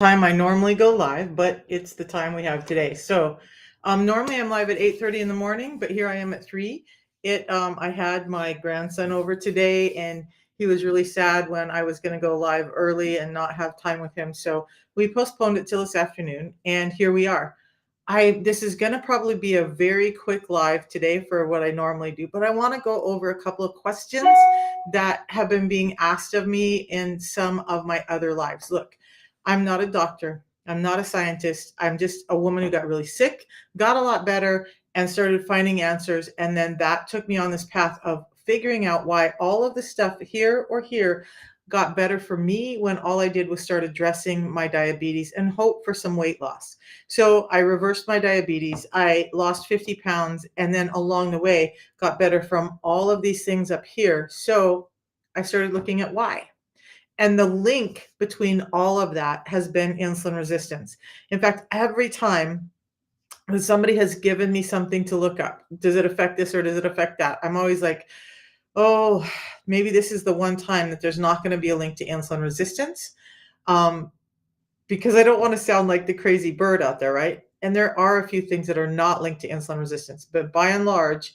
Time I normally go live, but it's the time we have today. So normally I'm live at 8:30 in the morning, but here I am at 3. I had my grandson over today, and he was really sad when I was going to go live early and not have time with him. So we postponed it till this afternoon, and here we are. This is going to probably be a very quick live today for what I normally do, but I want to go over a couple of questions that have been being asked of me in some of my other lives. Look, I'm not a doctor. I'm not a scientist. I'm just a woman who got really sick, got a lot better, and started finding answers. And then that took me on this path of figuring out why all of the stuff here or here got better for me when all I did was start addressing my diabetes and hope for some weight loss. So I reversed my diabetes. I lost 50 pounds, and then along the way got better from all of these things up here. So I started looking at why. And the link between all of that has been insulin resistance. In fact, every time that somebody has given me something to look up, does it affect this or does it affect that? I'm always like, oh, maybe this is the one time that there's not going to be a link to insulin resistance. Um, because I don't want to sound like the crazy bird out there, right? And there are a few things that are not linked to insulin resistance, but by and large,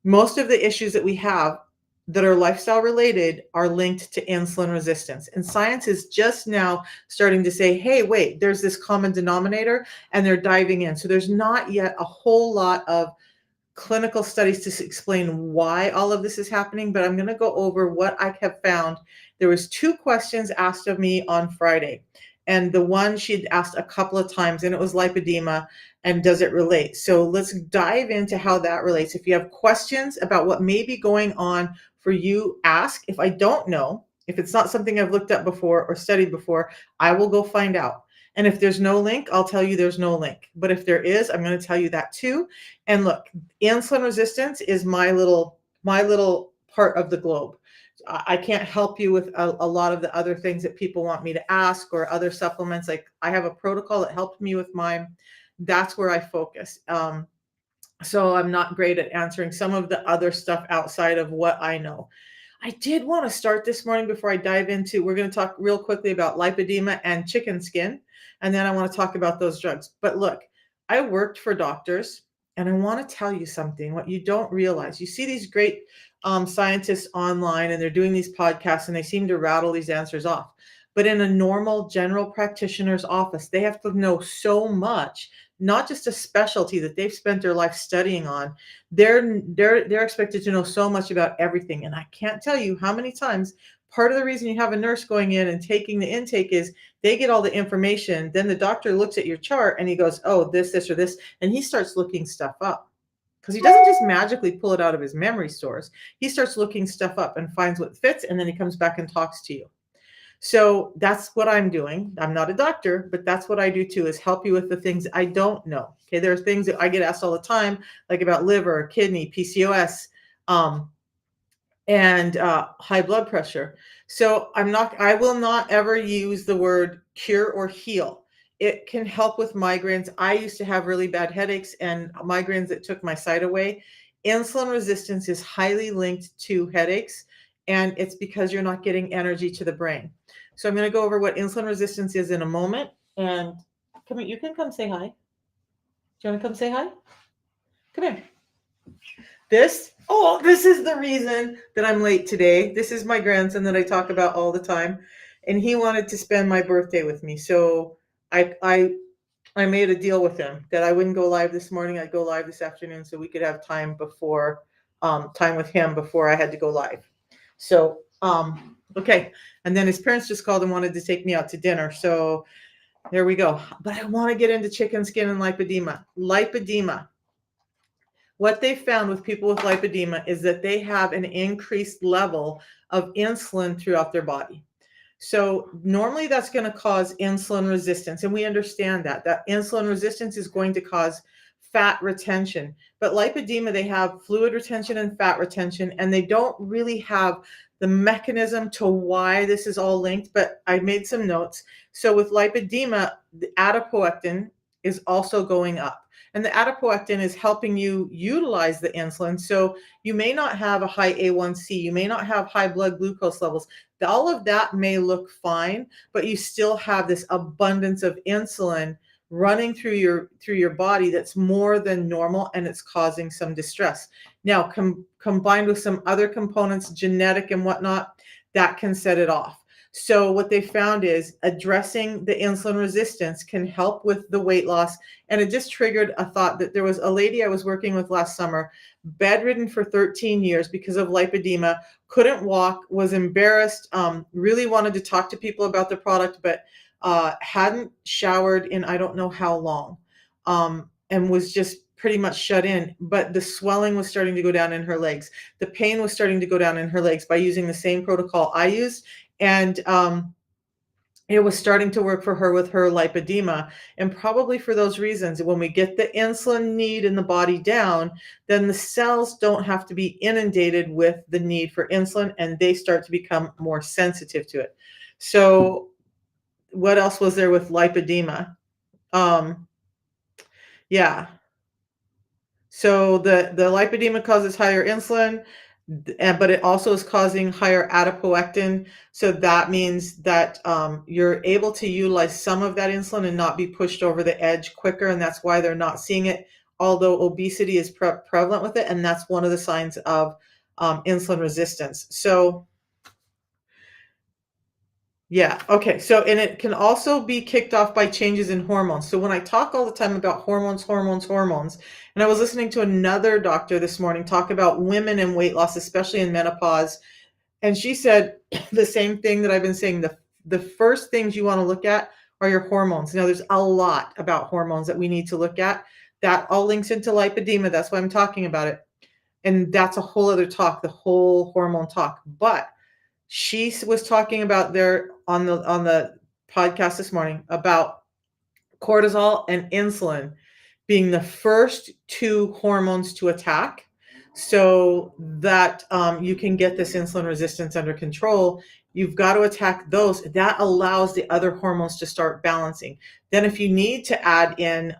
most of the issues that we have that are lifestyle related are linked to insulin resistance. And science is just now starting to say, hey, wait, there's this common denominator, and they're diving in. So there's not yet a whole lot of clinical studies to explain why all of this is happening, but I'm going to go over what I have found. There was 2 questions asked of me on Friday, and the one she'd asked a couple of times, and it was lipedema and does it relate? So let's dive into how that relates. If you have questions about what may be going on for you, ask. If I don't know, if it's not something I've looked up before or studied before, I will go find out. And if there's no link, I'll tell you there's no link. But if there is, I'm going to tell you that too. And look, insulin resistance is my little part of the globe. I can't help you with a lot of the other things that people want me to ask or other supplements. Like I have a protocol that helped me with mine. That's where I focus. So I'm not great at answering some of the other stuff outside of what I know. I did want to start this morning before I dive into, we're going to talk real quickly about lipedema and chicken skin. And then I want to talk about those drugs. But look, I worked for doctors, and I want to tell you something, what you don't realize. You see these great scientists online, and they're doing these podcasts, and they seem to rattle these answers off. But in a normal general practitioner's office, they have to know so much, not just a specialty that they've spent their life studying on. They're expected to know so much about everything. And I can't tell you how many times part of the reason you have a nurse going in and taking the intake is they get all the information. Then the doctor looks at your chart and he goes, oh, this, or this. And he starts looking stuff up because he doesn't just magically pull it out of his memory stores. He starts looking stuff up and finds what fits. And then he comes back and talks to you. So that's what I'm doing. I'm not a doctor, but that's what I do too, is help you with the things I don't know. Okay. There are things that I get asked all the time, like about liver, kidney, PCOS, and high blood pressure. So I will not ever use the word cure or heal. It can help with migraines. I used to have really bad headaches and migraines that took my sight away. Insulin resistance is highly linked to headaches, and it's because you're not getting energy to the brain. So I'm going to go over what insulin resistance is in a moment. And come here, you can come say hi. Do you want to come say hi? Come here. This is the reason that I'm late today. This is my grandson that I talk about all the time, and he wanted to spend my birthday with me. So I made a deal with him that I wouldn't go live this morning. I'd go live this afternoon so we could have time with him before I had to go live. So okay. And then his parents just called and wanted to take me out to dinner. So there we go. But I want to get into chicken skin and lipedema. Lipedema. What they found with people with lipedema is that they have an increased level of insulin throughout their body. So normally that's going to cause insulin resistance. And we understand that insulin resistance is going to cause fat retention. But lipedema, they have fluid retention and fat retention, and they don't really have the mechanism to why this is all linked, but I made some notes. So with lipedema, the adipoectin is also going up. And the adipoectin is helping you utilize the insulin. So you may not have a high A1C, you may not have high blood glucose levels. All of that may look fine, but you still have this abundance of insulin running through your body that's more than normal, and it's causing some distress. Now, combined with some other components, genetic and whatnot, that can set it off. So what they found is addressing the insulin resistance can help with the weight loss. And it just triggered a thought that there was a lady I was working with last summer, bedridden for 13 years because of lipedema, couldn't walk, was embarrassed, really wanted to talk to people about the product, but hadn't showered in I don't know how long, and was just pretty much shut in. But the swelling was starting to go down in her legs. The pain was starting to go down in her legs by using the same protocol I used. And it was starting to work for her with her lipedema. And probably for those reasons, when we get the insulin need in the body down, then the cells don't have to be inundated with the need for insulin, and they start to become more sensitive to it. So what else was there with lipedema? Yeah. So the lipedema causes higher insulin, but it also is causing higher adipoectin. So that means that you're able to utilize some of that insulin and not be pushed over the edge quicker, and that's why they're not seeing it. Although obesity is prevalent with it, and that's one of the signs of insulin resistance. So yeah. Okay. So, and it can also be kicked off by changes in hormones. So when I talk all the time about hormones, and I was listening to another doctor this morning talk about women and weight loss, especially in menopause, and she said the same thing that I've been saying. The first things you want to look at are your hormones. Now, there's a lot about hormones that we need to look at. That all links into lipedema. That's why I'm talking about it. And that's a whole other talk, the whole hormone talk. But she was talking about there on the podcast this morning about cortisol and insulin being the first two hormones to attack, so that you can get this insulin resistance under control. You've got to attack those. That allows the other hormones to start balancing. Then if you need to add in,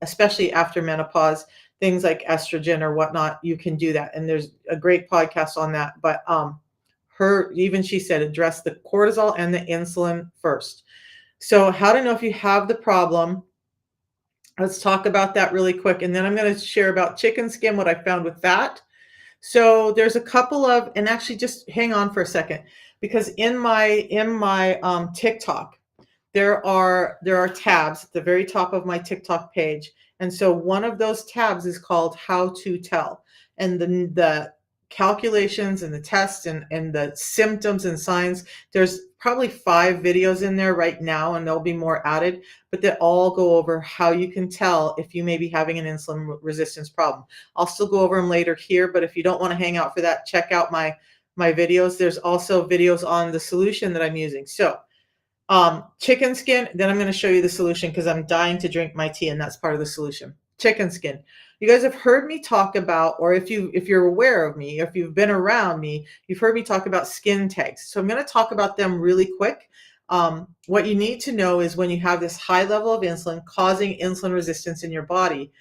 especially after menopause, things like estrogen or whatnot, you can do that. And there's a great podcast on that. But she said, address the cortisol and the insulin first. So how to know if you have the problem. Let's talk about that really quick. And then I'm going to share about chicken skin, what I found with that. So there's a couple of, and actually just hang on for a second, because in my TikTok, there are tabs at the very top of my TikTok page. And so one of those tabs is called How to Tell. And the calculations and the tests and the symptoms and signs, there's probably 5 videos in there right now, and there'll be more added, but they all go over how you can tell if you may be having an insulin resistance problem. I'll still go over them later here, but if you don't want to hang out for that, check out my videos. There's also videos on the solution that I'm using. So chicken skin, then I'm going to show you the solution because I'm dying to drink my tea, and that's part of the solution. Chicken skin. You guys have heard me talk about, or if you're aware of me, if you've been around me, you've heard me talk about skin tags. So I'm going to talk about them really quick. What you need to know is when you have this high level of insulin causing insulin resistance in your body,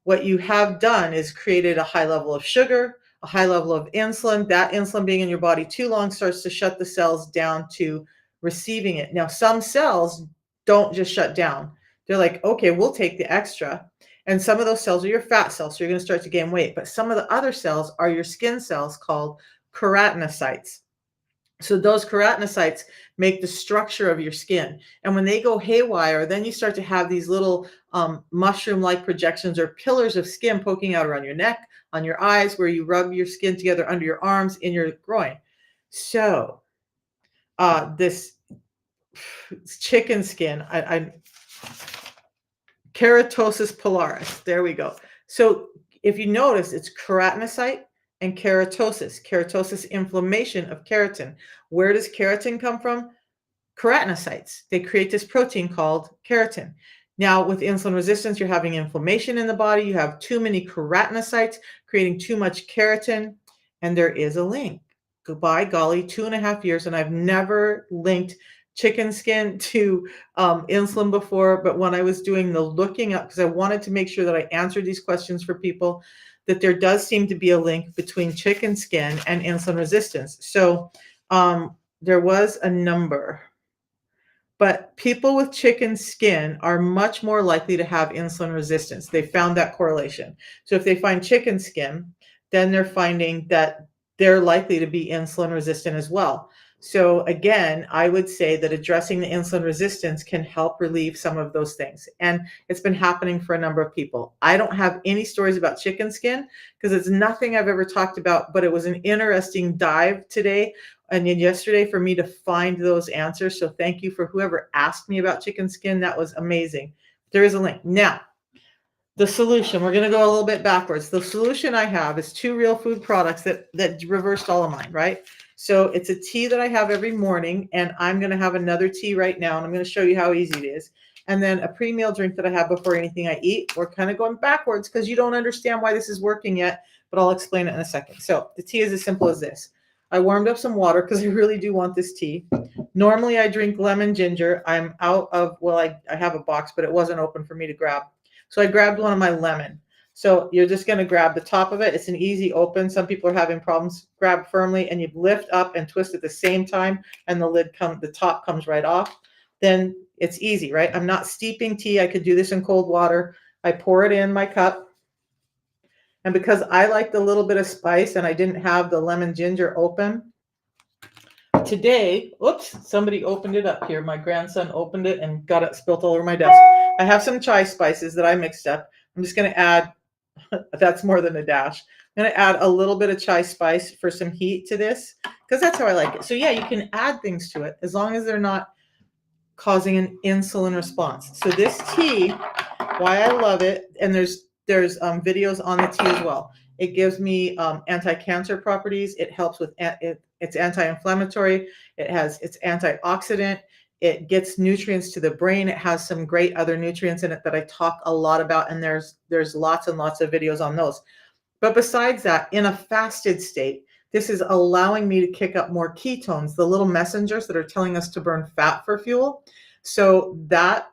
what you have done is created a high level of sugar, a high level of insulin. That insulin being in your body too long starts to shut the cells down to receiving it. Now, some cells don't just shut down. They're like, okay, we'll take the extra. And some of those cells are your fat cells, so you're going to start to gain weight. But some of the other cells are your skin cells called keratinocytes. So those keratinocytes make the structure of your skin. And when they go haywire, then you start to have these little mushroom-like projections or pillars of skin poking out around your neck, on your eyes, where you rub your skin together under your arms, in your groin. So this chicken skin, keratosis pilaris. There we go. So if you notice, it's keratinocyte and keratosis. Keratosis, inflammation of keratin. Where does keratin come from? Keratinocytes. They create this protein called keratin. Now, with insulin resistance, you're having inflammation in the body. You have too many keratinocytes creating too much keratin, and there is a link. By golly, 2.5 years, and I've never linked chicken skin to insulin before, but when I was doing the looking up, because I wanted to make sure that I answered these questions for people, that there does seem to be a link between chicken skin and insulin resistance. So there was a number, but people with chicken skin are much more likely to have insulin resistance. They found that correlation. So if they find chicken skin, then they're finding that they're likely to be insulin resistant as well. So again, I would say that addressing the insulin resistance can help relieve some of those things. And it's been happening for a number of people. I don't have any stories about chicken skin because it's nothing I've ever talked about, but it was an interesting dive today and then yesterday for me to find those answers. So thank you for whoever asked me about chicken skin. That was amazing. There is a link. Now, the solution, we're going to go a little bit backwards. The solution I have is 2 real food products that reversed all of mine, right? So it's a tea that I have every morning, and I'm going to have another tea right now, and I'm going to show you how easy it is. And then a pre-meal drink that I have before anything I eat. We're kind of going backwards because you don't understand why this is working yet, but I'll explain it in a second. So the tea is as simple as this. I warmed up some water because I really do want this tea. Normally I drink lemon ginger. I'm out of, well, I have a box, but it wasn't open for me to grab. So I grabbed one of my lemon. So you're just going to grab the top of it. It's an easy open. Some people are having problems. Grab firmly and you lift up and twist at the same time, and the top comes right off. Then it's easy, right? I'm not steeping tea. I could do this in cold water. I pour it in my cup. And because I liked a little bit of spice and I didn't have the lemon ginger open, today, oops, somebody opened it up here. My grandson opened it and got it spilt all over my desk. I have some chai spices that I mixed up. I'm just going to add, that's more than a dash. I'm going to add a little bit of chai spice for some heat to this because that's how I like it. So yeah, you can add things to it as long as they're not causing an insulin response. So this tea, why I love it, and there's videos on the tea as well. It gives me anti-cancer properties. It helps with it's anti-inflammatory. It's antioxidant. It gets nutrients to the brain. It has some great other nutrients in it that I talk a lot about, and there's lots and lots of videos on those. But besides that, in a fasted state, this is allowing me to kick up more ketones, the little messengers that are telling us to burn fat for fuel. So that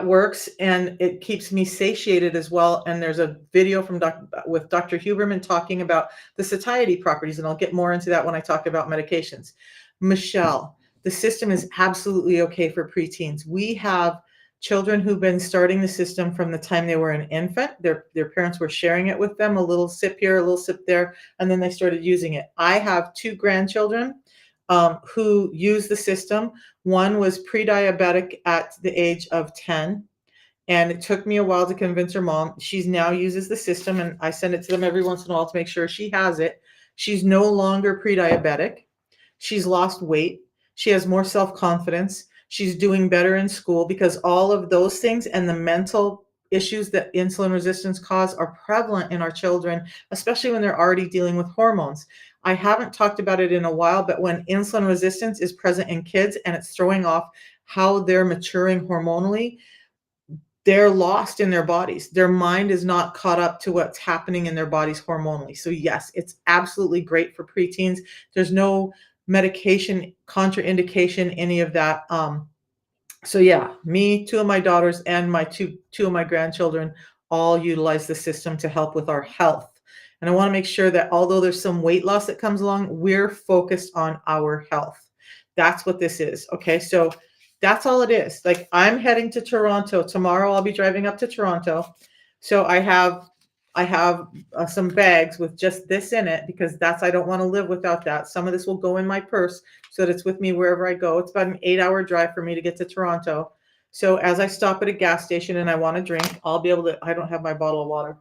works, and it keeps me satiated as well. And there's a video from with Dr. Huberman talking about the satiety properties, and I'll get more into that when I talk about medications. Michelle, the system is absolutely okay for preteens. We have children who've been starting the system from the time they were an infant. Their parents were sharing it with them, a little sip here, a little sip there, and then they started using it. I have 2 grandchildren who use the system. One was pre-diabetic at the age of 10, and it took me a while to convince her mom. She now uses the system, and I send it to them every once in a while to make sure she has it. She's no longer pre-diabetic. She's lost weight. She has more self-confidence. She's doing better in school because all of those things and the mental issues that insulin resistance cause are prevalent in our children, especially when they're already dealing with hormones. I haven't talked about it in a while, but when insulin resistance is present in kids and it's throwing off how they're maturing hormonally, they're lost in their bodies. Their mind is not caught up to what's happening in their bodies hormonally. So yes, it's absolutely great for preteens. There's no medication contraindication, any of that. So yeah, me, 2 of my daughters, and my two of my grandchildren all utilize the system to help with our health. And I want to make sure that although there's some weight loss that comes along, we're focused on our health. That's what this is. Okay, so that's all it is. Like, I'm heading to Toronto tomorrow. I'll be driving up to Toronto. So I have some bags with just this in it because I don't want to live without that. Some of this will go in my purse so that it's with me wherever I go. It's about an 8-hour drive for me to get to Toronto. So as I stop at a gas station and I want to drink, I'll be able to, I don't have my bottle of water.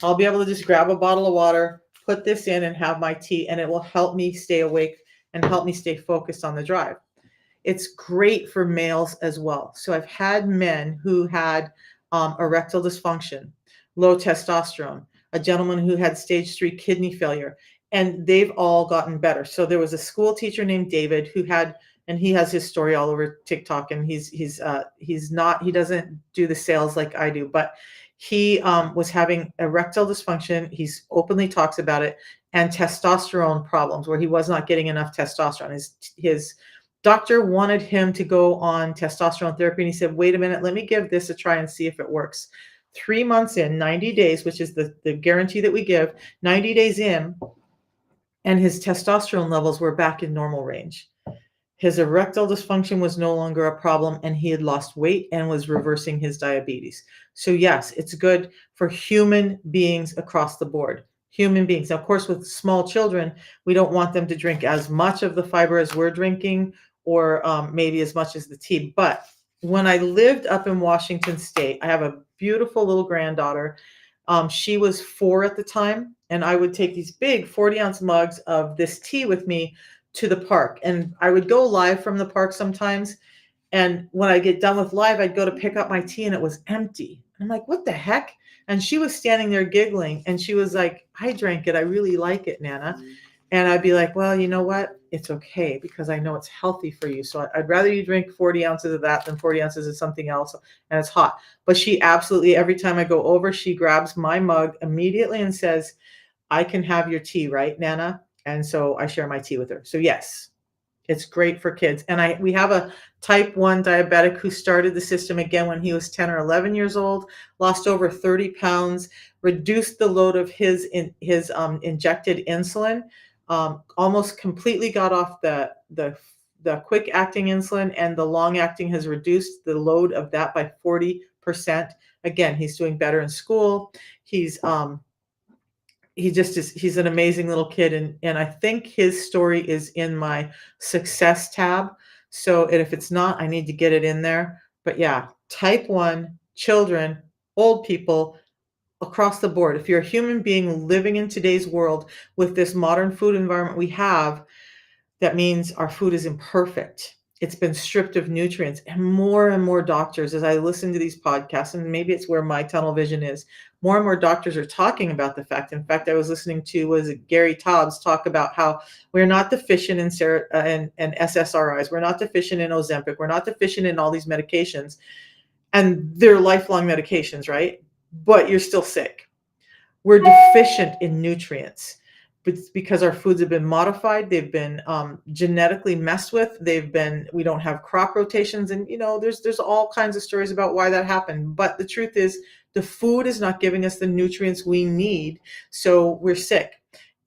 I'll be able to just grab a bottle of water, put this in, and have my tea, and it will help me stay awake and help me stay focused on the drive. It's great for males as well. So I've had men who had erectile dysfunction, low testosterone, a gentleman who had stage 3 kidney failure, and they've all gotten better. So there was a school teacher named David who had, and he has his story all over TikTok, and he doesn't do the sales like I do, but he was having erectile dysfunction. He's openly talks about it, and testosterone problems where he was not getting enough testosterone. His Doctor wanted him to go on testosterone therapy, and he said, "Wait a minute, let me give this a try and see if it works." 3 months in, 90 days, which is the guarantee that we give, 90 days in, and his testosterone levels were back in normal range. His erectile dysfunction was no longer a problem, and he had lost weight and was reversing his diabetes. So, yes, it's good for human beings across the board. Human beings. Now, of course, with small children, we don't want them to drink as much of the fiber as we're drinking, or maybe as much as the tea. But when I lived up in Washington State, I have a beautiful little granddaughter. She was 4 at the time, and I would take these big 40-ounce mugs of this tea with me to the park. And I would go live from the park sometimes. And when I get done with live, I'd go to pick up my tea and it was empty. I'm like, what the heck? And she was standing there giggling, and she was like, I drank it. I really like it, Nana. And I'd be like, well, you know what? It's okay, because I know it's healthy for you. So I'd rather you drink 40 ounces of that than 40 ounces of something else. And it's hot. But she absolutely, every time I go over, she grabs my mug immediately and says, I can have your tea, right, Nana? And so I share my tea with her. So yes, it's great for kids. And we have a type 1 diabetic who started the system again when he was 10 or 11 years old, lost over 30 pounds, reduced the load of his injected insulin, almost completely got off the quick acting insulin, and the long acting has reduced the load of that by 40%. Again, he's doing better in school. He's he's an amazing little kid, and I think his story is in my success tab. So if it's not, I need to get it in there. But yeah, type 1, children, old people, across the board. If you're a human being living in today's world with this modern food environment we have, that means our food is imperfect. It's been stripped of nutrients. And more doctors, as I listen to these podcasts, and maybe it's where my tunnel vision is, more and more doctors are talking about the fact. In fact, I was listening to Gary Taubes talk about how we're not deficient in SSRIs. We're not deficient in Ozempic. We're not deficient in all these medications. And they're lifelong medications, right? But you're still sick. We're deficient in nutrients. But because our foods have been modified, they've been genetically messed with. We don't have crop rotations, and there's all kinds of stories about why that happened. But the truth is, the food is not giving us the nutrients we need, so we're sick.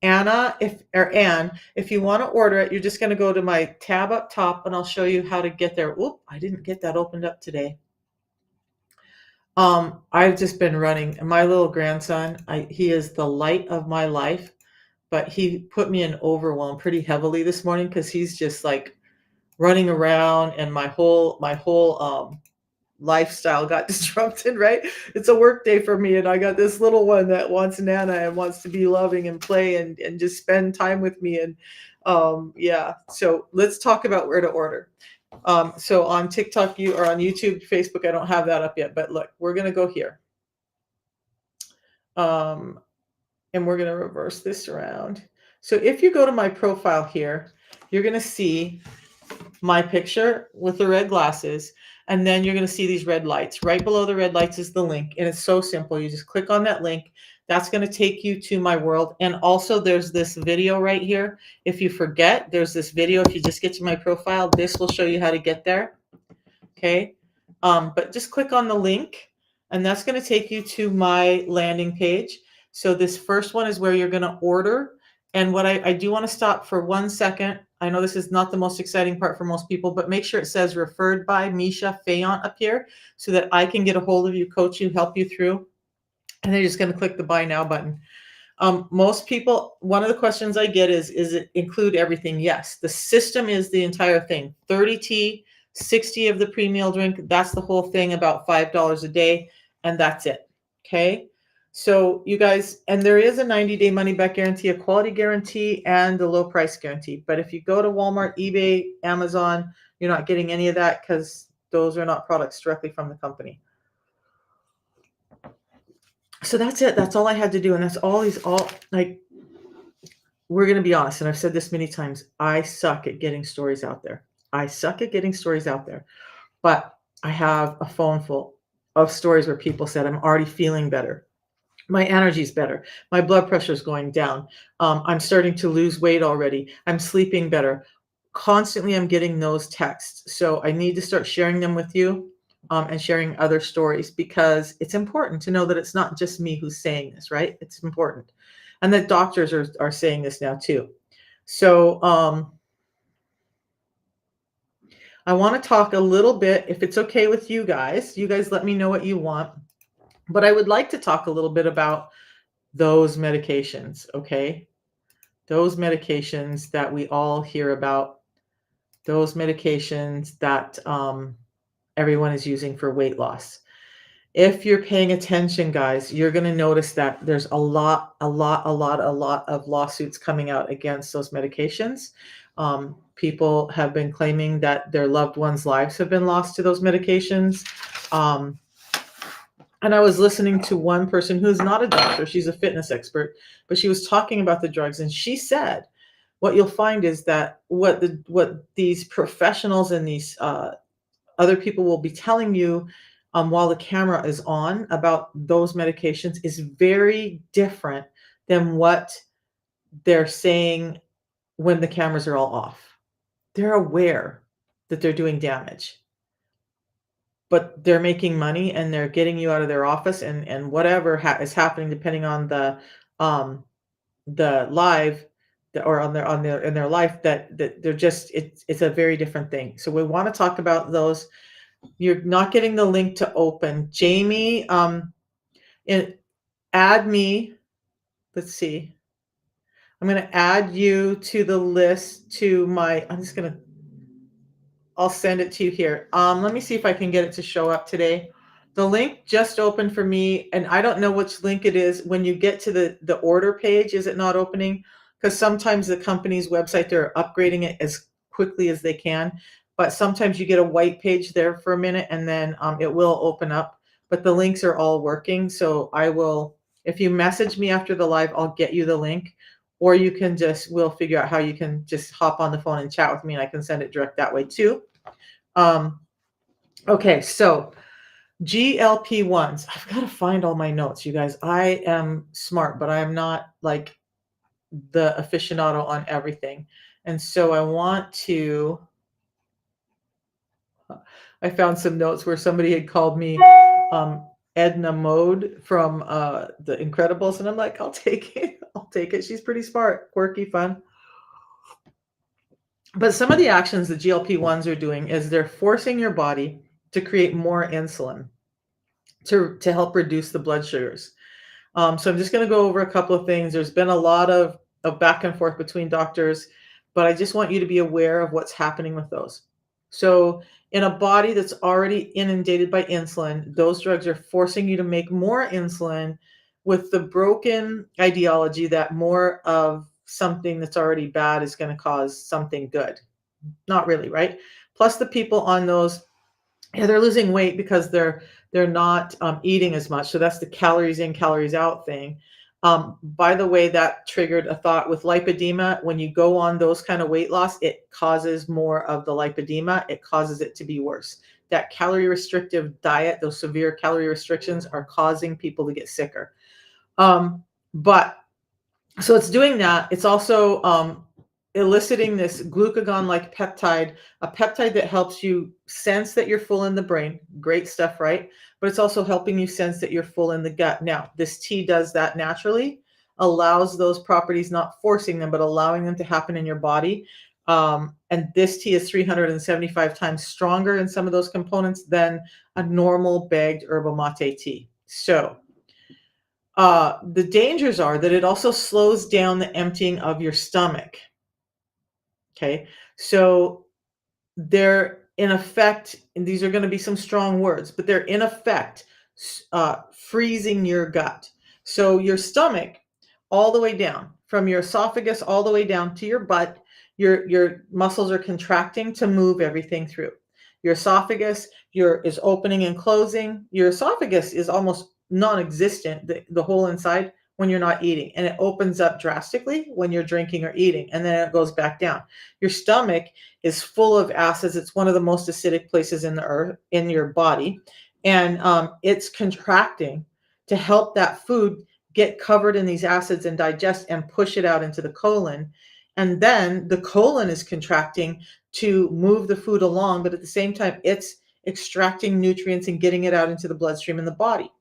Anne, if you want to order it, you're just going to go to my tab up top, and I'll show you how to get there. Oop, I didn't get that opened up today. I've just been running. My little grandson, he is the light of my life. But he put me in overwhelm pretty heavily this morning, because he's just like running around, and my whole lifestyle got disrupted, right? It's a work day for me, and I got this little one that wants Nana and wants to be loving and play and just spend time with me. And yeah, so let's talk about where to order. So on TikTok, or on YouTube, Facebook, I don't have that up yet, but look, we're going to go here. And we're going to reverse this around. So if you go to my profile here, you're going to see my picture with the red glasses, and then you're going to see these red lights. Right below the red lights is the link, and it's so simple. You just click on that link. That's going to take you to my world. And also there's this video right here. If you forget, there's this video. If you just get to my profile, this will show you how to get there. Okay. But just click on the link, and that's going to take you to my landing page. So this first one is where you're going to order. And what I do want to stop for 1 second. I know this is not the most exciting part for most people, but make sure it says referred by Misha Fayant up here, so that I can get a hold of you, coach you, help you through. And then you're just going to click the buy now button. Most people, one of the questions I get is it include everything? Yes. The system is the entire thing. 30 tea, 60 of the pre-meal drink. That's the whole thing, about $5 a day. And that's it. Okay. So you guys, and there is a 90-day money-back guarantee, a quality guarantee, and a low price guarantee. But if you go to Walmart, eBay, Amazon, you're not getting any of that, because those are not products directly from the company. So that's it. That's all I had to do. And that's we're going to be honest. And I've said this many times. I suck at getting stories out there. But I have a phone full of stories where people said, I'm already feeling better. My energy's better. My blood pressure is going down. I'm starting to lose weight already. I'm sleeping better. constantly I'm getting those texts. So I need to start sharing them with you, and sharing other stories, because it's important to know that it's not just me who's saying this, right? It's important. And that doctors are saying this now too. So I want to talk a little bit, if it's okay with you guys let me know what you want. But I would like to talk a little bit about those medications, okay? Those medications that we all hear about, those medications that everyone is using for weight loss. If you're paying attention, guys, you're going to notice that there's a lot of lawsuits coming out against those medications. People have been claiming that their loved ones' lives have been lost to those medications. And I was listening to one person who's not a doctor, she's a fitness expert, but she was talking about the drugs, and she said, what you'll find is that what these professionals and these other people will be telling you while the camera is on about those medications is very different than what they're saying when the cameras are all off. They're aware that they're doing damage, but they're making money and they're getting you out of their office, and whatever is happening depending on the live or on their in their life, that they're just, it's a very different thing. So we want to talk about those. You're not getting the link to open. Jamie, add me. Let's see. I'm going to add you to the list to my, I'll send it to you here. Let me see if I can get it to show up today. The link just opened for me, and I don't know which link it is. When you get to the order page, is it not opening? Because sometimes the company's website, they're upgrading it as quickly as they can. But sometimes you get a white page there for a minute, and then it will open up. But the links are all working. So I will, if you message me after the live, I'll get you the link. Or you can just, we'll figure out how you can just hop on the phone and chat with me, and I can send it direct that way too. Okay, so GLP-1s. I've got to find all my notes, you guys. I am smart, but I am not like the aficionado on everything. And so I want to, I found some notes where somebody had called me Edna Mode from The Incredibles, and I'm like, I'll take it. I'll take it. She's pretty smart, quirky, fun. But some of the actions the GLP-1s are doing is they're forcing your body to create more insulin to help reduce the blood sugars. So I'm just going to go over a couple of things. There's been a lot of back and forth between doctors, but I just want you to be aware of what's happening with those. So in a body that's already inundated by insulin, those drugs are forcing you to make more insulin with the broken ideology that more of something that's already bad is going to cause something good. Not really, right? Plus the people on those, they're losing weight because they're not eating as much. So that's the calories in, calories out thing. By the way, that triggered a thought with lipedema. When you go on those kind of weight loss, it causes more of the lipedema. It causes it to be worse. That calorie restrictive diet, those severe calorie restrictions are causing people to get sicker. But so it's doing that. It's also eliciting this glucagon-like peptide, a peptide that helps you sense that you're full in the brain. Great stuff, right? But it's also helping you sense that you're full in the gut. Now, this tea does that naturally, allows those properties, not forcing them, but allowing them to happen in your body. And this tea is 375 times stronger in some of those components than a normal bagged yerba mate tea. So the dangers are that it also slows down the emptying of your stomach. Okay, so they're in effect, and these are going to be some strong words, but they're in effect freezing your gut. So your stomach, all the way down, from your esophagus all the way down to your butt, your muscles are contracting to move everything through. Your esophagus is opening and closing. Your esophagus is almost non-existent, the whole inside, when you're not eating, and it opens up drastically when you're drinking or eating, and then it goes back down. Your stomach is full of acids. It's one of the most acidic places in the earth, in your body, and it's contracting to help that food get covered in these acids and digest and push it out into the colon. And then the colon is contracting to move the food along, but at the same time, it's extracting nutrients and getting it out into the bloodstream in the body.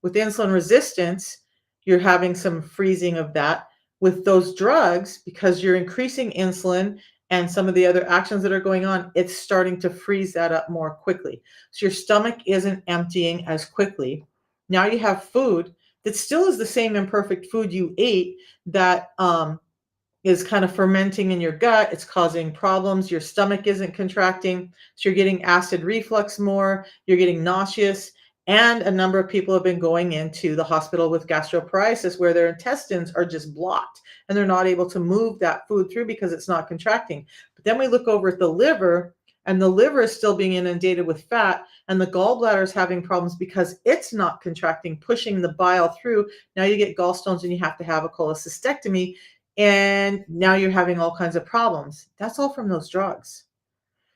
With insulin resistance, you're having some freezing of that. With those drugs, because you're increasing insulin and some of the other actions that are going on, it's starting to freeze that up more quickly. So your stomach isn't emptying as quickly. Now you have food that still is the same imperfect food you ate that is kind of fermenting in your gut. It's causing problems. Your stomach isn't contracting. So you're getting acid reflux more. You're getting nauseous. And a number of people have been going into the hospital with gastroparesis where their intestines are just blocked and they're not able to move that food through because it's not contracting. But then we look over at the liver, and the liver is still being inundated with fat, and the gallbladder is having problems because it's not contracting, pushing the bile through. Now you get gallstones and you have to have a cholecystectomy, and now you're having all kinds of problems. That's all from those drugs.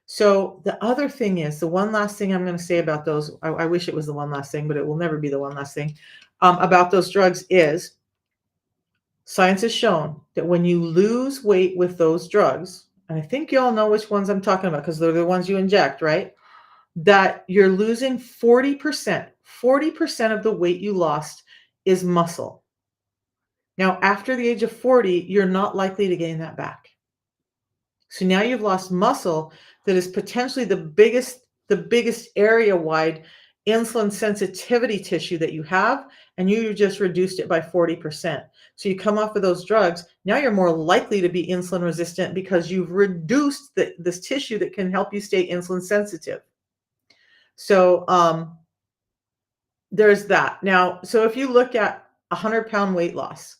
So the other thing is, the one last thing I'm going to say about those, I wish it was the one last thing, but it will never be the one last thing about those drugs is science has shown that when you lose weight with those drugs, and I think you all know which ones I'm talking about because they're the ones you inject, right? That you're losing 40%. 40% of the weight you lost is muscle. Now, after the age of 40, you're not likely to gain that back. So now you've lost muscle that is potentially the biggest area-wide insulin sensitivity tissue that you have, and you just reduced it by 40%. So you come off of those drugs, now you're more likely to be insulin resistant because you've reduced this tissue that can help you stay insulin sensitive. So there's that. Now, so if you look at 100-pound weight loss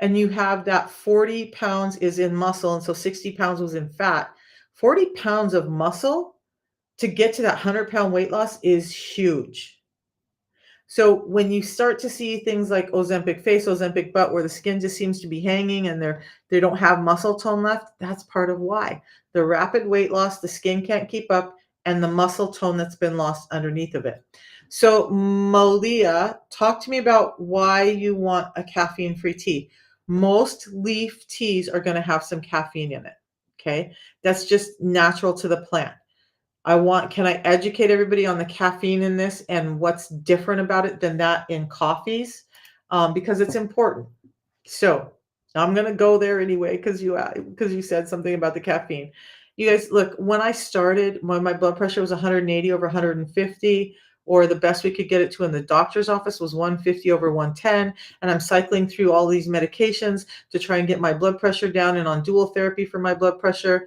and you have that 40 pounds is in muscle, and so 60 pounds was in fat, 40 pounds of muscle to get to that 100-pound weight loss is huge. So when you start to see things like Ozempic face, Ozempic butt, where the skin just seems to be hanging and they don't have muscle tone left, that's part of why. The rapid weight loss, the skin can't keep up, and the muscle tone that's been lost underneath of it. So Malia, talk to me about why you want a caffeine-free tea. Most leaf teas are going to have some caffeine in it. Okay. That's just natural to the plant. Can I educate everybody on the caffeine in this and what's different about it than that in coffees? Because it's important. So I'm going to go there anyway, because you said something about the caffeine. You guys, look, when I started, when my blood pressure was 180 over 150, or the best we could get it to in the doctor's office was 150 over 110. And I'm cycling through all these medications to try and get my blood pressure down and on dual therapy for my blood pressure.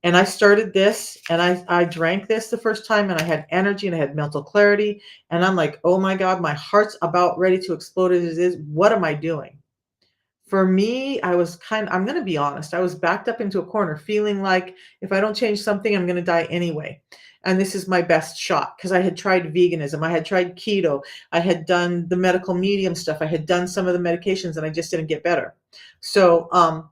And I started this and I drank this the first time and I had energy and I had mental clarity. And I'm like, oh my God, my heart's about ready to explode as it is. What am I doing? For me, I'm going to be honest, I was backed up into a corner feeling like if I don't change something, I'm going to die anyway. And this is my best shot because I had tried veganism. I had tried keto. I had done the medical medium stuff. I had done some of the medications and I just didn't get better. So I'll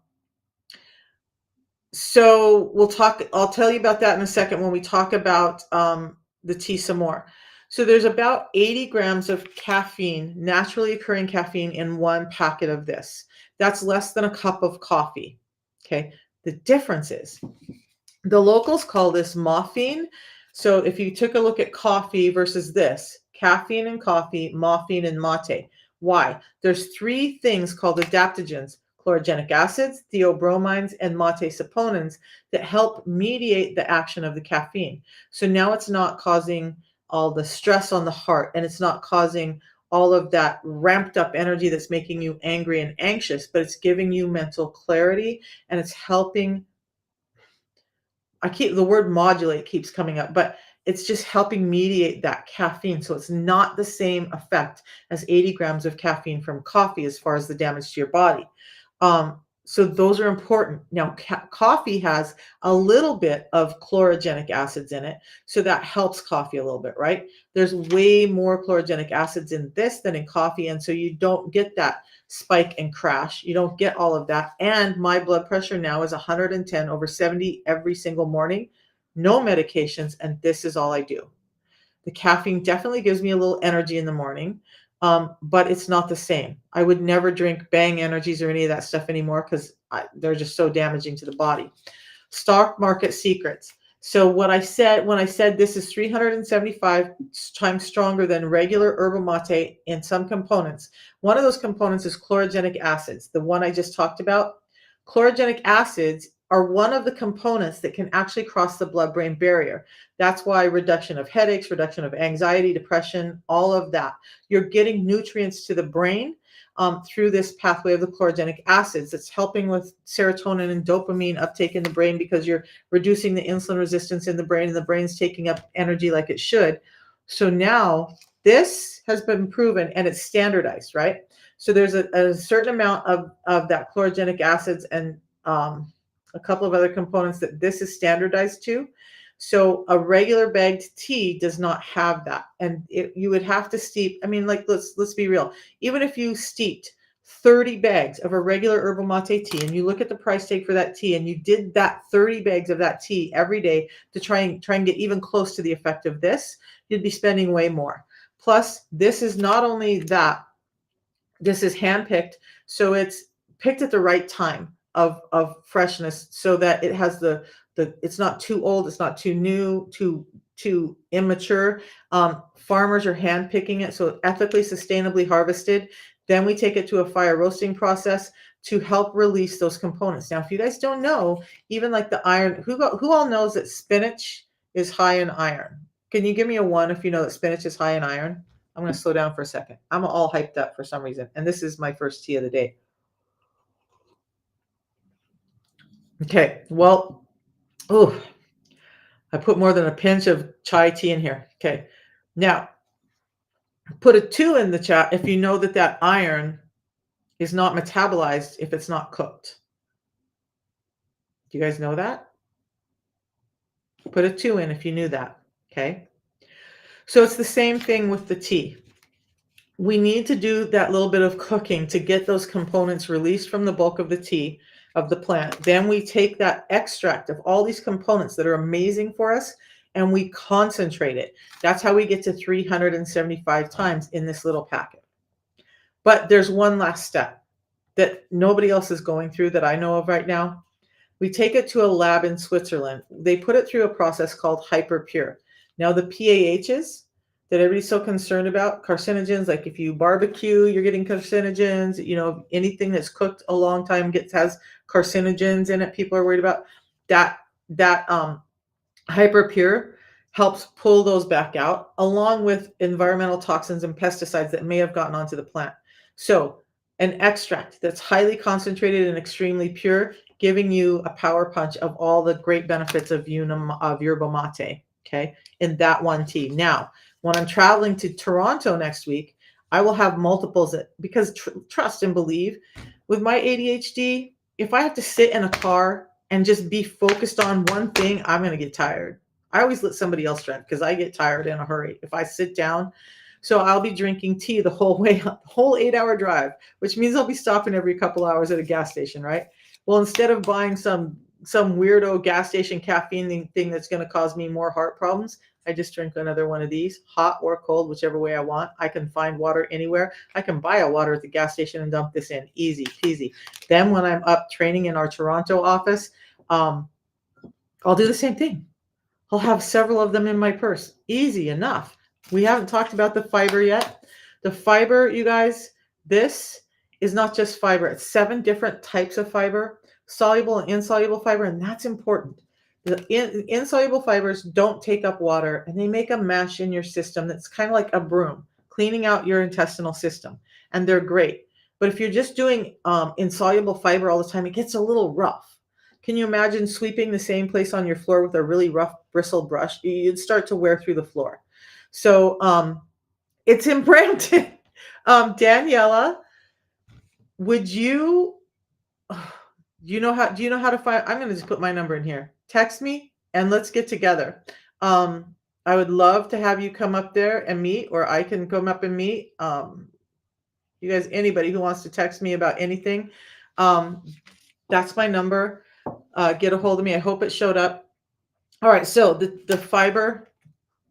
tell you about that in a second when we talk about the tea some more. So there's about 80 grams of caffeine, naturally occurring caffeine in one packet of this. That's less than a cup of coffee. Okay. The difference is the locals call this morphine. So if you took a look at coffee versus this, caffeine in coffee, morphine in mate. Why? There's three things called adaptogens: chlorogenic acids, theobromines, and mate saponins that help mediate the action of the caffeine. So now it's not causing all the stress on the heart, and it's not causing all of that ramped up energy that's making you angry and anxious, but it's giving you mental clarity, and it's helping. The word modulate keeps coming up, but it's just helping mediate that caffeine. So it's not the same effect as 80 grams of caffeine from coffee as far as the damage to your body. So those are important. Now, coffee has a little bit of chlorogenic acids in it, so that helps coffee a little bit, right? There's way more chlorogenic acids in this than in coffee, and so you don't get that spike and crash. You don't get all of that. And my blood pressure now is 110 over 70 every single morning, no medications, and this is all I do. The caffeine definitely gives me a little energy in the morning. but it's not the same. I would never drink Bang Energies or any of that stuff anymore because they're just so damaging to the body. Stock market secrets. So what I said when I said this is 375 times stronger than regular yerba mate in some components. One of those components is chlorogenic acids, the one I just talked about. Chlorogenic acids are one of the components that can actually cross the blood-brain barrier. That's why reduction of headaches, reduction of anxiety, depression, all of that. You're getting nutrients to the brain through this pathway of the chlorogenic acids. It's helping with serotonin and dopamine uptake in the brain because you're reducing the insulin resistance in the brain and the brain's taking up energy like it should. So now this has been proven and it's standardized, right? So there's a certain amount of that chlorogenic acids and a couple of other components that this is standardized to. So a regular bagged tea does not have that. And you would have to steep, I mean, like, let's be real. Even if you steeped 30 bags of a regular yerba mate tea and you look at the price tag for that tea and you did that 30 bags of that tea every day to try and get even close to the effect of this, you'd be spending way more. Plus, this is not only that, this is handpicked. So it's picked at the right time of freshness so that it has it's not too old, it's not too new, too immature. Farmers are hand picking it, so ethically, sustainably harvested. Then we take it to a fire roasting process to help release those components. Now, if you guys don't know, even like the iron, who all knows that spinach is high in iron? Can you give me a 1 if you know that spinach is high in iron? I'm going to slow down for a second. I'm all hyped up for some reason, and this is my first tea of the day. Okay, well, oh, I put more than a pinch of chai tea in here. Okay, now put a 2 in the chat if you know that that iron is not metabolized if it's not cooked. Do you guys know that? Put a 2 in if you knew that. Okay, so it's the same thing with the tea. We need to do that little bit of cooking to get those components released from the bulk of the tea of the plant. Then we take that extract of all these components that are amazing for us and we concentrate it. That's how we get to 375 times in this little packet. But there's one last step that nobody else is going through that I know of right now. We take it to a lab in Switzerland. They put it through a process called HyperPure. Now the PAHs that everybody's so concerned about, carcinogens, like if you barbecue, you're getting carcinogens, you know, anything that's cooked a long time has carcinogens in it. People are worried about that. HyperPure helps pull those back out along with environmental toxins and pesticides that may have gotten onto the plant. So an extract that's highly concentrated and extremely pure, giving you a power punch of all the great benefits of yerba mate, okay, in that one tea. Now, when I'm traveling to Toronto next week, I will have multiples because trust and believe, with my ADHD, if I have to sit in a car and just be focused on one thing, I'm going to get tired. I always let somebody else drive because I get tired in a hurry if I sit down. So I'll be drinking tea the whole way, the whole 8-hour drive, which means I'll be stopping every couple hours at a gas station, right? Well, instead of buying some weirdo gas station caffeine thing that's going to cause me more heart problems, I just drink another one of these, hot or cold, whichever way I want. I can find water anywhere. I can buy a water at the gas station and dump this in, easy peasy. Then when I'm up training in our Toronto office, I'll do the same thing. I'll have several of them in my purse, easy enough. We haven't talked about the fiber yet. The fiber, you guys, this is not just fiber. It's 7 different types of fiber, soluble and insoluble fiber, and that's important. The insoluble fibers don't take up water, and they make a mesh in your system that's kind of like a broom, cleaning out your intestinal system, and they're great. But if you're just doing insoluble fiber all the time, it gets a little rough. Can you imagine sweeping the same place on your floor with a really rough bristled brush? You'd start to wear through the floor. So it's in Brampton. Daniela, would you, do you know how to find, I'm going to just put my number in here. Text me and let's get together. I would love to have you come up there and meet, or I can come up and meet. You guys, anybody who wants to text me about anything, that's my number. Get a hold of me. I hope it showed up. All right. So the fiber,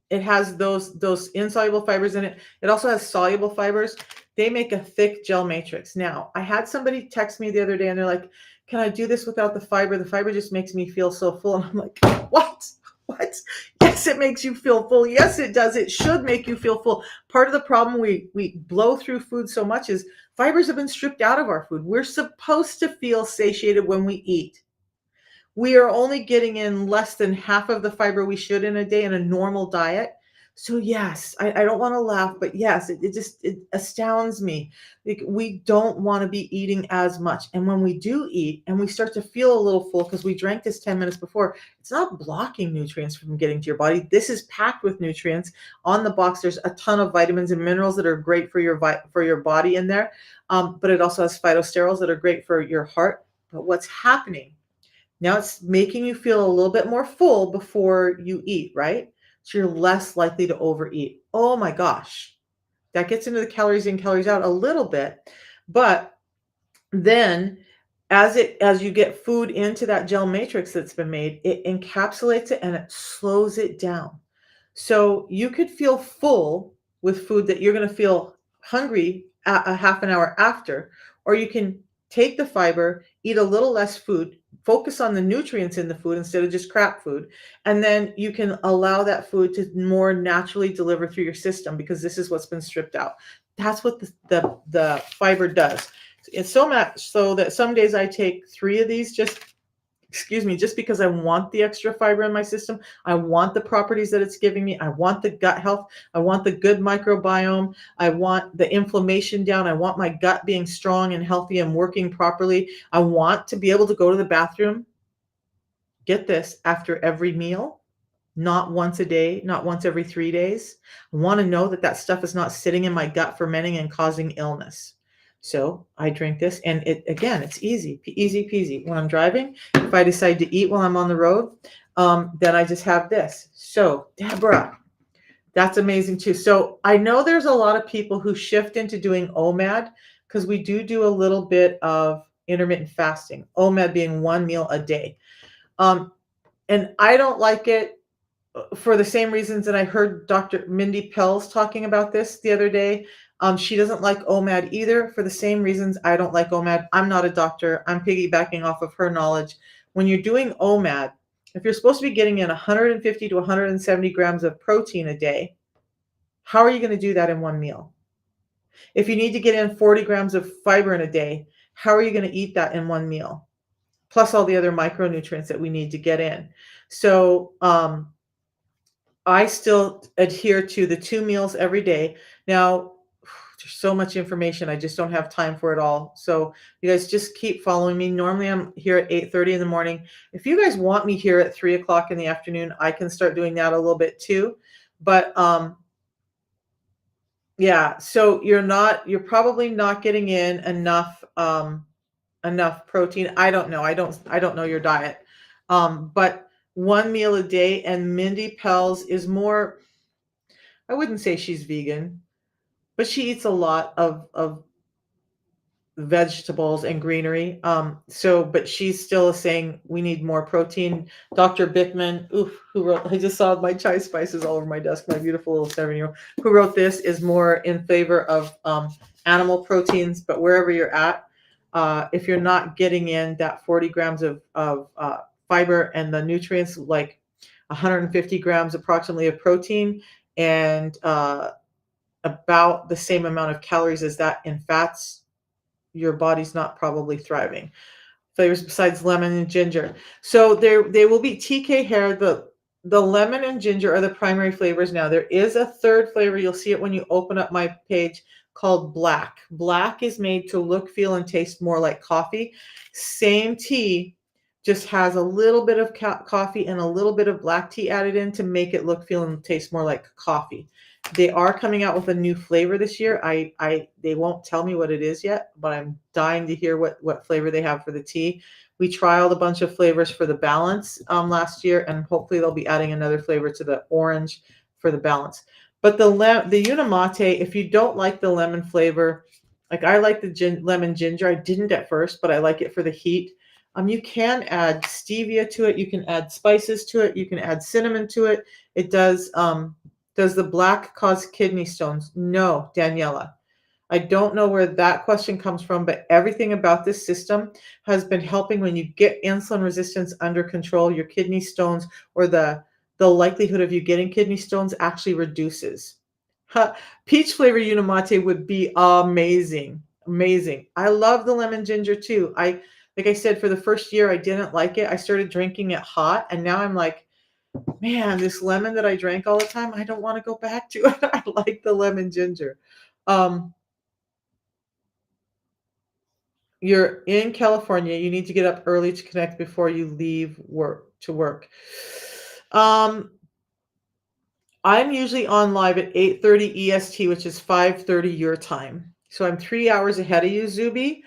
it has those insoluble fibers in it. It also has soluble fibers. They make a thick gel matrix. Now, I had somebody text me the other day and they're like, "Can I do this without the fiber? The fiber just makes me feel so full." And I'm like, "What? What? Yes, it makes you feel full. Yes, it does. It should make you feel full." Part of the problem we blow through food so much is fibers have been stripped out of our food. We're supposed to feel satiated when we eat. We are only getting in less than half of the fiber we should in a day in a normal diet. So yes, I don't want to laugh, but yes, it astounds me. Like, we don't want to be eating as much. And when we do eat and we start to feel a little full because we drank this 10 minutes before, it's not blocking nutrients from getting to your body. This is packed with nutrients. On the box, there's a ton of vitamins and minerals that are great for your body in there. But it also has phytosterols that are great for your heart. But what's happening now, it's making you feel a little bit more full before you eat, right? So you're less likely to overeat. Oh my gosh. That gets into the calories in, calories out a little bit. But then as you get food into that gel matrix that's been made, it encapsulates it and it slows it down. So you could feel full with food that you're going to feel hungry a half an hour after, or you can take the fiber, eat a little less food, focus on the nutrients in the food instead of just crap food, and then you can allow that food to more naturally deliver through your system because this is what's been stripped out. That's what the fiber does. It's so much so that some days I take 3 of these just because I want the extra fiber in my system. I want the properties that it's giving me. I want the gut health. I want the good microbiome. I want the inflammation down. I want my gut being strong and healthy and working properly. I want to be able to go to the bathroom, get this, after every meal, not once a day, not once every 3 days. I want to know that that stuff is not sitting in my gut fermenting and causing illness. So I drink this, and it's easy peasy. When I'm driving, if I decide to eat while I'm on the road, then I just have this. So Deborah, that's amazing too. So I know there's a lot of people who shift into doing OMAD because we do a little bit of intermittent fasting, OMAD being 1 meal a day. And I don't like it for the same reasons that I heard Dr. Mindy Pelz talking about this the other day. She doesn't like OMAD either for the same reasons I don't like OMAD. I'm not a doctor. I'm piggybacking off of her knowledge. When you're doing OMAD, if you're supposed to be getting in 150 to 170 grams of protein a day, how are you going to do that in 1 meal? If you need to get in 40 grams of fiber in a day, how are you going to eat that in 1 meal? Plus all the other micronutrients that we need to get in. So, I still adhere to the 2 meals every day. Now, there's so much information. I just don't have time for it all. So you guys just keep following me. Normally I'm here at 8:30 in the morning. If you guys want me here at 3 o'clock in the afternoon, I can start doing that a little bit too. But yeah, so you're probably not getting in enough protein. I don't know. I don't know your diet. But 1 meal a day, and Mindy Pelz is more, I wouldn't say she's vegan, but she eats a lot of vegetables and greenery. But she's still saying we need more protein. Dr. Bickman, who wrote, I just saw my chai spices all over my desk, my beautiful little 7-year-old, who wrote this, is more in favor of animal proteins. But wherever you're at, if you're not getting in that 40 grams of fiber and the nutrients, like 150 grams approximately of protein, and about the same amount of calories as that in fats, your body's not probably thriving. Flavors besides lemon and ginger. So they will be TK hair. The lemon and ginger are the primary flavors now. There is a third flavor. You'll see it when you open up my page, called black. Black is made to look, feel, and taste more like coffee. Same tea, just has a little bit of coffee and a little bit of black tea added in to make it look, feel, and taste more like coffee. They are coming out with a new flavor this year. They won't tell me what it is yet, but I'm dying to hear what flavor they have for the tea. We trialed a bunch of flavors for the balance last year, and hopefully they'll be adding another flavor to the orange for the balance. But the Unamate, if you don't like the lemon flavor, like I like the lemon ginger. I didn't at first, but I like it for the heat. You can add stevia to it. You can add spices to it. You can add cinnamon to it. It does Does the black cause kidney stones? No, Daniela. I don't know where that question comes from, but everything about this system has been helping. When you get insulin resistance under control, your kidney stones, or the likelihood of you getting kidney stones, actually reduces. Peach flavor Unimate would be amazing. Amazing. I love the lemon ginger too. Like I said, for the first year I didn't like it. I started drinking it hot, and now I'm like, man, this lemon that I drank all the time, I don't want to go back to it. I like the lemon ginger. Um, you're in California. You need to get up early to connect before you leave work to work. I'm usually on live at 8:30 EST, which is 5:30 your time. So I'm 3 hours ahead of you, Zuby.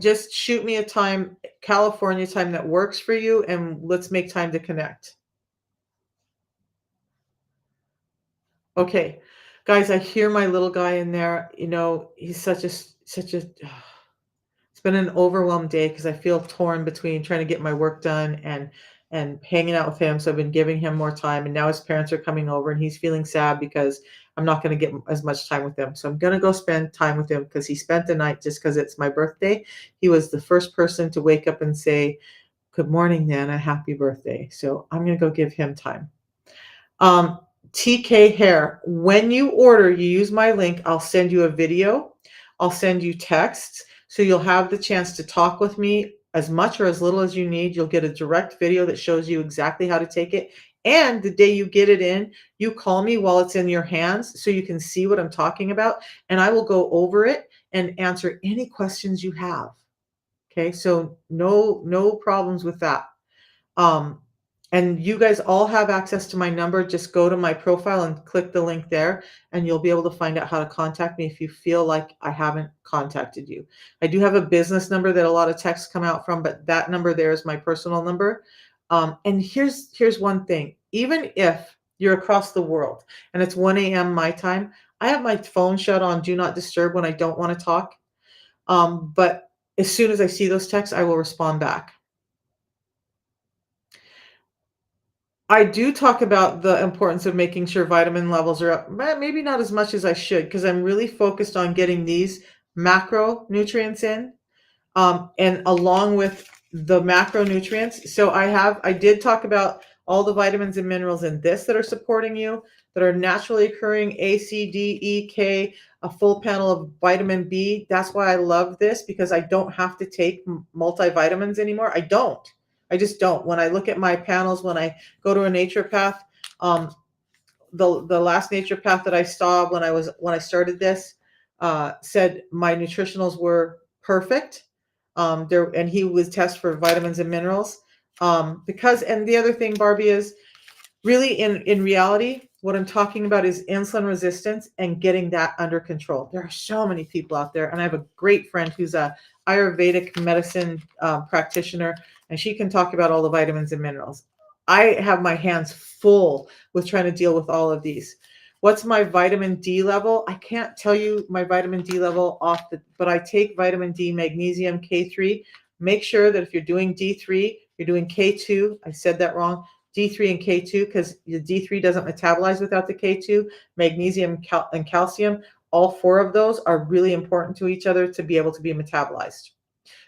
Just shoot me a time, California time, that works for you, and let's make time to connect. Okay. Guys, I hear my little guy in there. He's it's been an overwhelmed day because I feel torn between trying to get my work done and hanging out with him. So I've been giving him more time, and now his parents are coming over, and he's feeling sad because I'm not going to get as much time with them. So I'm going to go spend time with him because he spent the night, just because it's my birthday. He was the first person to wake up and say, "Good morning, Nana. Happy birthday." So I'm going to go give him time. TK Hair, when you order, you use my link. I'll send you a video. I'll send you texts. So you'll have the chance to talk with me as much or as little as you need. You'll get a direct video that shows you exactly how to take it. And the day you get it in, you call me while it's in your hands so you can see what I'm talking about. And I will go over it and answer any questions you have. Okay, so no problems with that. And you guys all have access to my number. Just go to my profile and click the link there, and you'll be able to find out how to contact me if you feel like I haven't contacted you. I do have a business number that a lot of texts come out from, but that number there is my personal number. And here's one thing. Even if you're across the world and it's 1 a.m. my time, I have my phone shut on Do Not Disturb when I don't want to talk. But as soon as I see those texts, I will respond back. I do talk about the importance of making sure vitamin levels are up, maybe not as much as I should, because I'm really focused on getting these macronutrients in, and along with the macronutrients. So I did talk about all the vitamins and minerals in this that are supporting you, that are naturally occurring: A, C, D, E, K, a full panel of vitamin B. That's why I love this, because I don't have to take multivitamins anymore. I just don't. When I look at my panels, when I go to a naturopath, the last naturopath that I saw when I started this said my nutritionals were perfect. And he was tested for vitamins and minerals. And the other thing, Barbie, is really in reality, what I'm talking about is insulin resistance and getting that under control. There are so many people out there, and I have a great friend who's a Ayurvedic medicine practitioner, and she can talk about all the vitamins and minerals. I have my hands full with trying to deal with all of these. What's my vitamin D level? I can't tell you my vitamin D level but I take vitamin D, magnesium, K3. Make sure that if you're doing D3, you're doing K2. I said that wrong. D3 and K2, because the D3 doesn't metabolize without the K2, magnesium and calcium. All four of those are really important to each other to be able to be metabolized.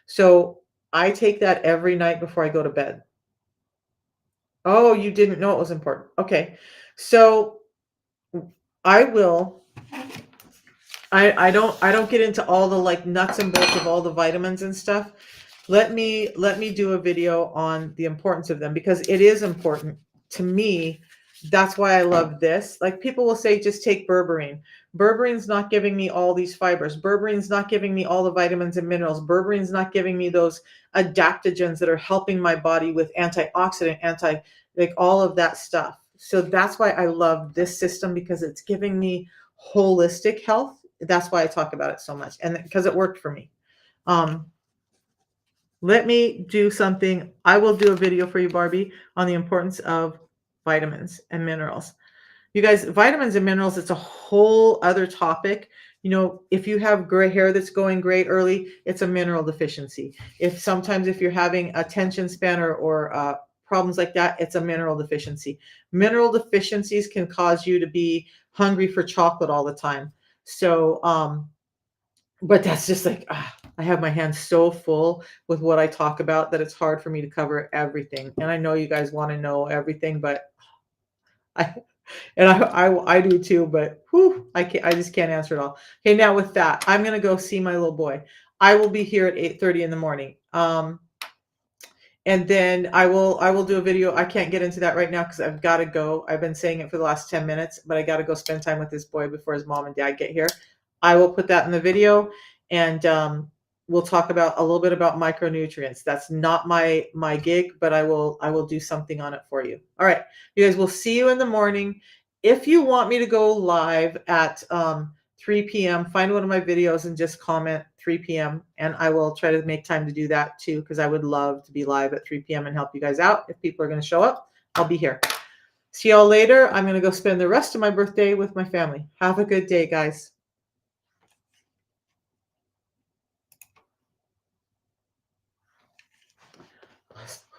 So I take that every night before I go to bed. Oh, you didn't know it was important. Okay. So I don't get into all the like nuts and bolts of all the vitamins and stuff. Let me do a video on the importance of them, because it is important to me. That's why I love this. Like, people will say, just take berberine. Berberine's not giving me all these fibers. Berberine's not giving me all the vitamins and minerals. Berberine's not giving me those adaptogens that are helping my body with antioxidant, like all of that stuff. So that's why I love this system, because it's giving me holistic health. That's why I talk about it so much, and because it worked for me. Let me do something. I will do a video for you, Barbie, on the importance of vitamins and minerals. You guys, vitamins and minerals, it's a whole other topic. If you have gray hair that's going gray early, it's a mineral deficiency. If you're having attention span or problems like that, it's a mineral deficiency. Mineral deficiencies can cause you to be hungry for chocolate all the time. So, but that's just like, I have my hands so full with what I talk about that it's hard for me to cover everything. And I know you guys want to know everything, but I and I do too, but whew, I just can't answer it all. Okay, now with that, I'm gonna go see my little boy. I will be here at 8:30 in the morning. And then I will do a video. I can't get into that right now because I've got to go. I've been saying it for the last 10 minutes, but I got to go spend time with this boy before his mom and dad get here. I will put that in the video, and we'll talk about a little bit about micronutrients. That's not my gig, but I will do something on it for you. All right, you guys, we'll see you in the morning. If you want me to go live at 3 p.m., find one of my videos and just comment 3 p.m. and I will try to make time to do that too, because I would love to be live at 3 p.m. and help you guys out. If people are going to show up, I'll be here. See y'all later. I'm going to go spend the rest of my birthday with my family. Have a good day, guys.